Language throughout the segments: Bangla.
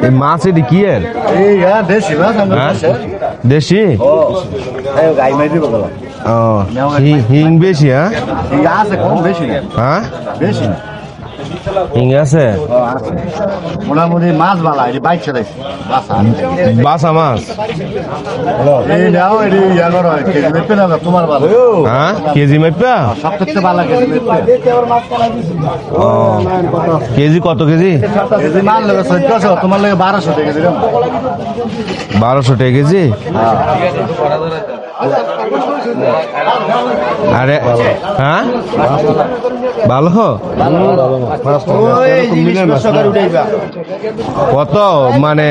এই মাছ এটি কি এর? দেশি? হিং বেশি? হ্যাঁ হিং আছে মোটামুটি মাছ বালা বাইক বাসা মাছ। তোমার হ্যাঁ কেজি মাইপা? সবথেকে ভালো কেজি কেজি কত কেজি? কেজি মাল লেগে 1400, তোমার লেগে 1200 টাকা দিলাম। 1200 টাকা কেজি? আরে হ্যাঁ ভালো। কত মানে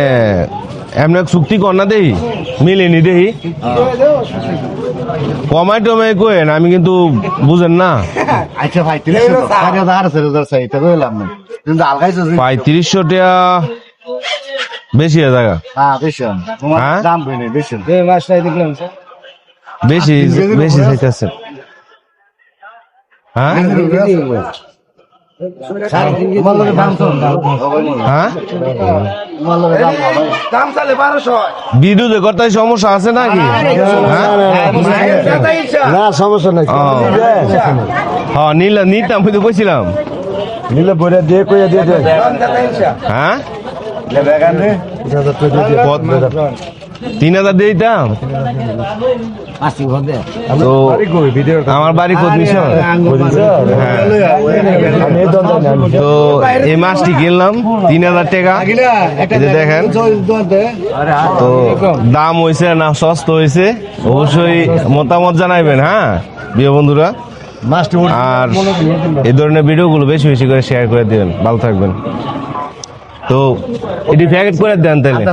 এমনি চুক্তি কর না দেই মিলেনি দেই কমাই টমাই কয়েন আমি কিন্তু বুঝেন না। আচ্ছা ভাই 3500 টাকা বেশি জায়গা দাম বেশি বেশি বেশি চাইতেছে। হ্যাঁ বিদ্যুতের কথায় সমস্যা আছে নাকি? না সমস্যা নাই। হ্যাঁ নিতাম কিন্তু কইছিলাম নিলে বইটা দিয়ে কইয়া দিয়ে দে। হ্যাঁ 3000 দিয়ে দিতাম। তো আমার বাড়ি কোন মিশন। তো এই মাছটি কিনলাম 3000 টাকা। দেখেন তো দাম হয়েছে না সস্তা হয়েছে অবশ্যই মতামত জানাইবেন। হ্যাঁ প্রিয় বন্ধুরা, আর এই ধরনের ভিডিওগুলো বেশি বেশি করে শেয়ার করে দিবেন। ভালো থাকবেন। তো এটি প্যাকেট করে দেন তাহলে।